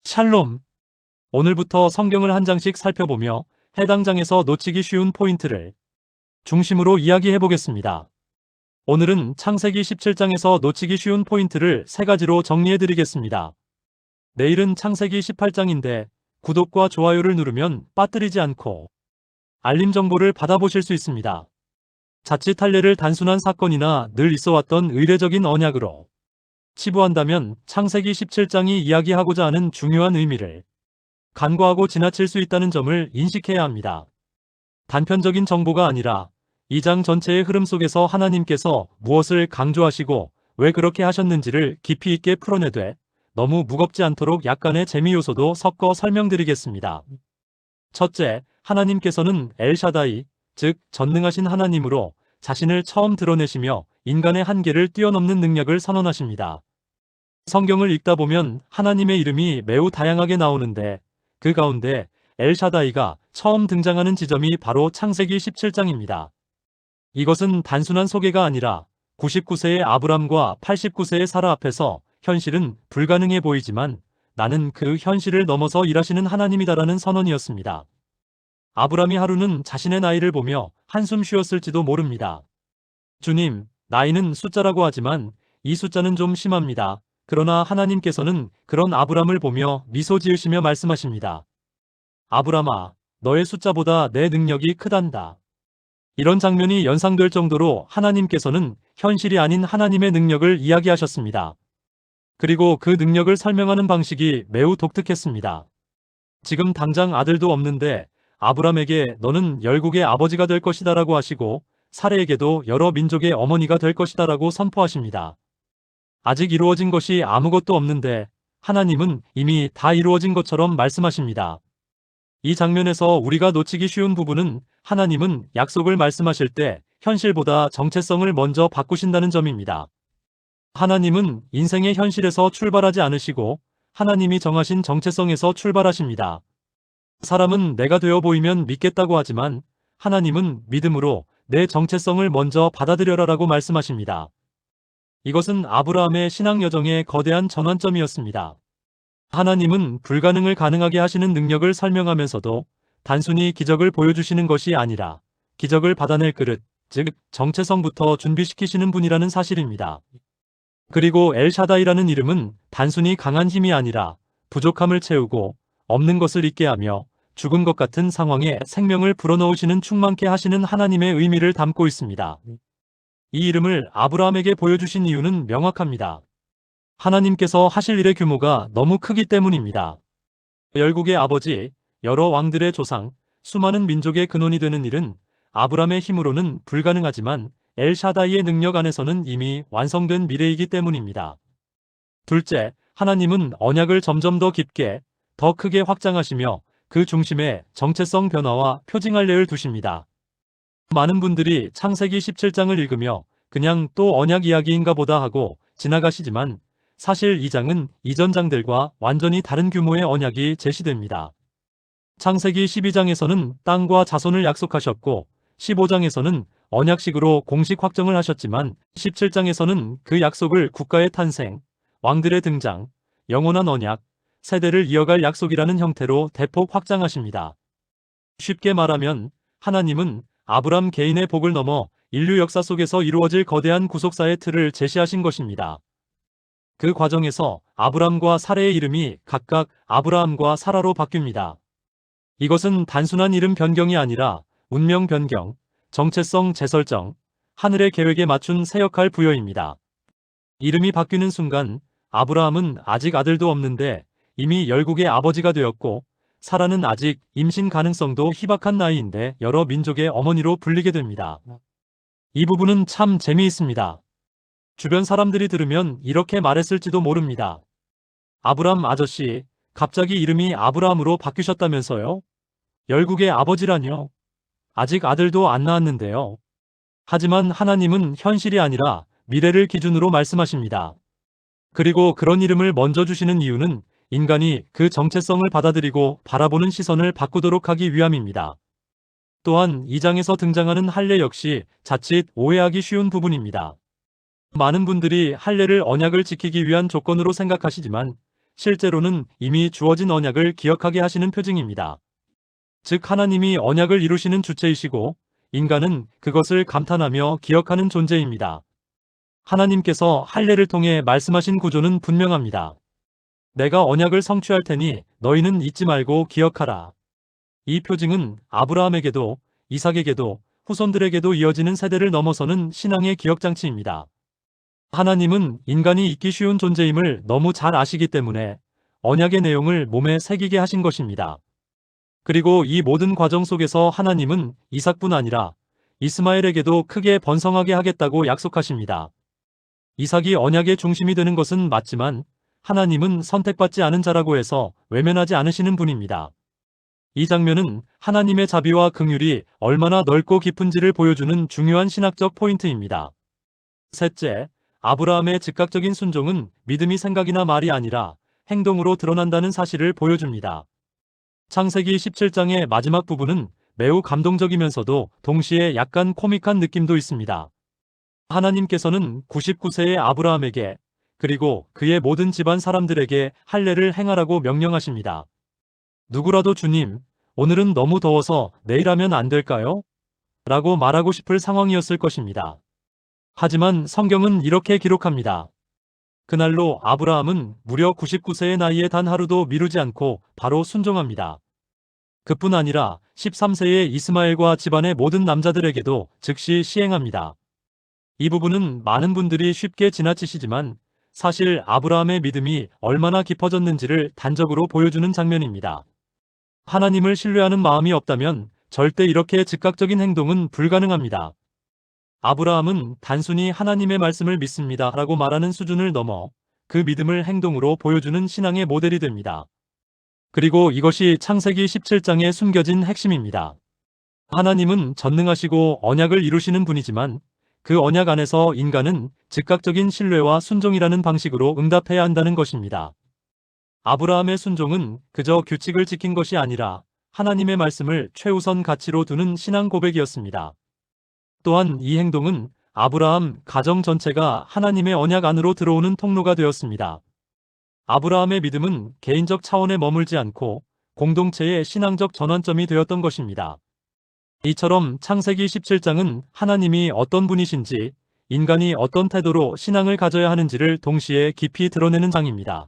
샬롬. 오늘부터 성경을 한 장씩 살펴보며 해당 장에서 놓치기 쉬운 포인트를 중심으로 이야기해 보겠습니다. 오늘은 창세기 17장에서 놓치기 쉬운 포인트를 3가지로 정리해 드리겠습니다. 내일은 창세기 18장인데 구독과 좋아요를 누르면 빠뜨리지 않고 알림 정보를 받아보실 수 있습니다. 자칫 할례를 단순한 사건이나 늘 있어왔던 의례적인 언약으로 치부한다면 창세기 17장이 이야기하고자 하는 중요한 의미를 간과하고 지나칠 수 있다는 점을 인식해야 합니다. 단편적인 정보가 아니라 이 장 전체의 흐름 속에서 하나님께서 무엇을 강조하시고 왜 그렇게 하셨는지를 깊이 있게 풀어내되 너무 무겁지 않도록 약간의 재미 요소도 섞어 설명드리겠습니다. 첫째, 하나님께서는 엘샤다이, 즉 전능하신 하나님으로 자신을 처음 드러내시며 인간의 한계를 뛰어넘는 능력을 선언하십니다. 성경을 읽다 보면 하나님의 이름이 매우 다양하게 나오는데 그 가운데 엘샤다이가 처음 등장하는 지점이 바로 창세기 17장입니다. 이것은 단순한 소개가 아니라 99세의 아브람과 89세의 사라 앞에서 현실은 불가능해 보이지만 나는 그 현실을 넘어서 일하시는 하나님이다라는 선언이었습니다. 아브람이 하루는 자신의 나이를 보며 한숨 쉬었을지도 모릅니다. 주님, 나이는 숫자라고 하지만 이 숫자는 좀 심합니다. 그러나 하나님께서는 그런 아브람을 보며 미소 지으시며 말씀하십니다. 아브람아, 너의 숫자보다 내 능력이 크단다. 이런 장면이 연상될 정도로 하나님께서는 현실이 아닌 하나님의 능력을 이야기하셨습니다. 그리고 그 능력을 설명하는 방식이 매우 독특했습니다. 지금 당장 아들도 없는데 아브람에게 너는 열국의 아버지가 될 것이다라고 하시고 사레에게도 여러 민족의 어머니가 될 것이다라고 선포하십니다. 아직 이루어진 것이 아무것도 없는데 하나님은 이미 다 이루어진 것처럼 말씀하십니다. 이 장면에서 우리가 놓치기 쉬운 부분은 하나님은 약속을 말씀하실 때 현실보다 정체성을 먼저 바꾸신다는 점입니다. 하나님은 인생의 현실에서 출발하지 않으시고 하나님이 정하신 정체성에서 출발하십니다. 사람은 내가 되어 보이면 믿겠다고 하지만 하나님은 믿음으로 내 정체성을 먼저 받아들여라라고 말씀하십니다. 이것은 아브라함의 신앙 여정의 거대한 전환점이었습니다. 하나님은 불가능을 가능하게 하시는 능력을 설명하면서도 단순히 기적을 보여주시는 것이 아니라 기적을 받아낼 그릇, 즉 정체성부터 준비시키시는 분이라는 사실입니다. 그리고 엘샤다이라는 이름은 단순히 강한 힘이 아니라 부족함을 채우고 없는 것을 있게 하며 죽은 것 같은 상황에 생명을 불어넣으시는 충만케 하시는 하나님의 의미를 담고 있습니다. 이 이름을 아브라함에게 보여주신 이유는 명확합니다. 하나님께서 하실 일의 규모가 너무 크기 때문입니다. 열국의 아버지, 여러 왕들의 조상, 수많은 민족의 근원이 되는 일은 아브라함의 힘으로는 불가능하지만 엘샤다이의 능력 안에서는 이미 완성된 미래이기 때문입니다. 둘째, 하나님은 언약을 점점 더 깊게, 더 크게 확장하시며 그 중심에 정체성 변화와 표징할례를 두십니다. 많은 분들이 창세기 17장을 읽으며 그냥 또 언약 이야기인가 보다 하고 지나가시지만 사실 이 장은 이전 장들과 완전히 다른 규모의 언약이 제시됩니다. 창세기 12장에서는 땅과 자손을 약속하셨고 15장에서는 언약식으로 공식 확정을 하셨지만 17장에서는 그 약속을 국가의 탄생, 왕들의 등장, 영원한 언약, 세대를 이어갈 약속이라는 형태로 대폭 확장하십니다. 쉽게 말하면 하나님은 아브람 개인의 복을 넘어 인류 역사 속에서 이루어질 거대한 구속사의 틀을 제시하신 것입니다. 그 과정에서 아브람과 사레의 이름이 각각 아브라함과 사라로 바뀝니다. 이것은 단순한 이름 변경이 아니라 운명 변경, 정체성 재설정, 하늘의 계획에 맞춘 새 역할 부여입니다. 이름이 바뀌는 순간 아브라함은 아직 아들도 없는데 이미 열국의 아버지가 되었고 사라는 아직 임신 가능성도 희박한 나이인데 여러 민족의 어머니로 불리게 됩니다. 이 부분은 참 재미있습니다. 주변 사람들이 들으면 이렇게 말했을지도 모릅니다. 아브람 아저씨, 갑자기 이름이 아브라함으로 바뀌셨다면서요? 열국의 아버지라뇨? 아직 아들도 안 낳았는데요. 하지만 하나님은 현실이 아니라 미래를 기준으로 말씀하십니다. 그리고 그런 이름을 먼저 주시는 이유는 인간이 그 정체성을 받아들이고 바라보는 시선을 바꾸도록 하기 위함입니다. 또한 이 장에서 등장하는 할례 역시 자칫 오해하기 쉬운 부분입니다. 많은 분들이 할례를 언약을 지키기 위한 조건으로 생각하시지만 실제로는 이미 주어진 언약을 기억하게 하시는 표징입니다. 즉 하나님이 언약을 이루시는 주체이시고 인간은 그것을 감탄하며 기억하는 존재입니다. 하나님께서 할례를 통해 말씀하신 구조는 분명합니다. 내가 언약을 성취할 테니 너희는 잊지 말고 기억하라. 이 표징은 아브라함에게도 이삭에게도 후손들에게도 이어지는 세대를 넘어서는 신앙의 기억장치입니다. 하나님은 인간이 잊기 쉬운 존재임을 너무 잘 아시기 때문에 언약의 내용을 몸에 새기게 하신 것입니다. 그리고 이 모든 과정 속에서 하나님은 이삭뿐 아니라 이스마엘에게도 크게 번성하게 하겠다고 약속하십니다. 이삭이 언약의 중심이 되는 것은 맞지만 하나님은 선택받지 않은 자라고 해서 외면하지 않으시는 분입니다. 이 장면은 하나님의 자비와 긍휼이 얼마나 넓고 깊은지를 보여주는 중요한 신학적 포인트입니다. 셋째, 아브라함의 즉각적인 순종은 믿음이 생각이나 말이 아니라 행동으로 드러난다는 사실을 보여줍니다. 창세기 17장의 마지막 부분은 매우 감동적이면서도 동시에 약간 코믹한 느낌도 있습니다. 하나님께서는 99세의 아브라함에게 그리고 그의 모든 집안 사람들에게 할례를 행하라고 명령하십니다. 누구라도 주님, 오늘은 너무 더워서 내일 하면 안 될까요? 라고 말하고 싶을 상황이었을 것입니다. 하지만 성경은 이렇게 기록합니다. 그날로 아브라함은 무려 99세의 나이에 단 하루도 미루지 않고 바로 순종합니다. 그뿐 아니라 13세의 이스마엘과 집안의 모든 남자들에게도 즉시 시행합니다. 이 부분은 많은 분들이 쉽게 지나치시지만 사실 아브라함의 믿음이 얼마나 깊어졌는지를 단적으로 보여주는 장면입니다. 하나님을 신뢰하는 마음이 없다면 절대 이렇게 즉각적인 행동은 불가능합니다. 아브라함은 단순히 하나님의 말씀을 믿습니다 라고 말하는 수준을 넘어 그 믿음을 행동으로 보여주는 신앙의 모델이 됩니다. 그리고 이것이 창세기 17장에 숨겨진 핵심입니다. 하나님은 전능하시고 언약을 이루시는 분이지만 그 언약 안에서 인간은 즉각적인 신뢰와 순종이라는 방식으로 응답해야 한다는 것입니다. 아브라함의 순종은 그저 규칙을 지킨 것이 아니라 하나님의 말씀을 최우선 가치로 두는 신앙 고백이었습니다. 또한 이 행동은 아브라함 가정 전체가 하나님의 언약 안으로 들어오는 통로가 되었습니다. 아브라함의 믿음은 개인적 차원에 머물지 않고 공동체의 신앙적 전환점이 되었던 것입니다. 이처럼 창세기 17장은 하나님이 어떤 분이신지 인간이 어떤 태도로 신앙을 가져야 하는지를 동시에 깊이 드러내는 장입니다.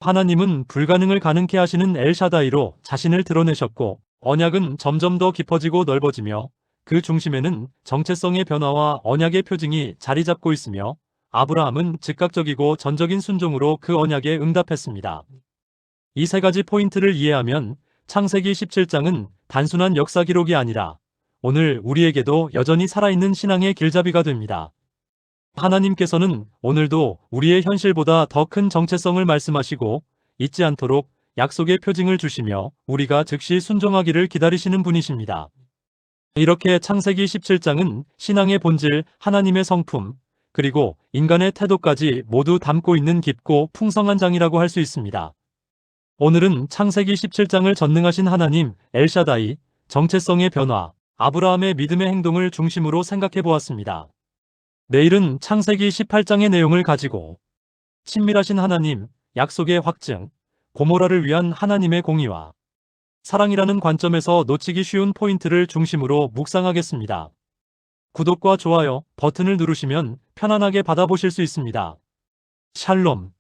하나님은 불가능을 가능케 하시는 엘샤다이로 자신을 드러내셨고 언약은 점점 더 깊어지고 넓어지며 그 중심에는 정체성의 변화와 언약의 표징이 자리 잡고 있으며 아브라함은 즉각적이고 전적인 순종으로 그 언약에 응답했습니다. 이 세 가지 포인트를 이해하면 창세기 17장은 단순한 역사 기록이 아니라 오늘 우리에게도 여전히 살아있는 신앙의 길잡이가 됩니다. 하나님께서는 오늘도 우리의 현실보다 더 큰 정체성을 말씀하시고 잊지 않도록 약속의 표징을 주시며 우리가 즉시 순종하기를 기다리시는 분이십니다. 이렇게 창세기 17장은 신앙의 본질, 하나님의 성품, 그리고 인간의 태도까지 모두 담고 있는 깊고 풍성한 장이라고 할 수 있습니다. 오늘은 창세기 17장을 전능하신 하나님, 엘샤다이, 정체성의 변화, 아브라함의 믿음의 행동을 중심으로 생각해 보았습니다. 내일은 창세기 18장의 내용을 가지고 친밀하신 하나님, 약속의 확증, 고모라를 위한 하나님의 공의와 사랑이라는 관점에서 놓치기 쉬운 포인트를 중심으로 묵상하겠습니다. 구독과 좋아요 버튼을 누르시면 편안하게 받아보실 수 있습니다. 샬롬.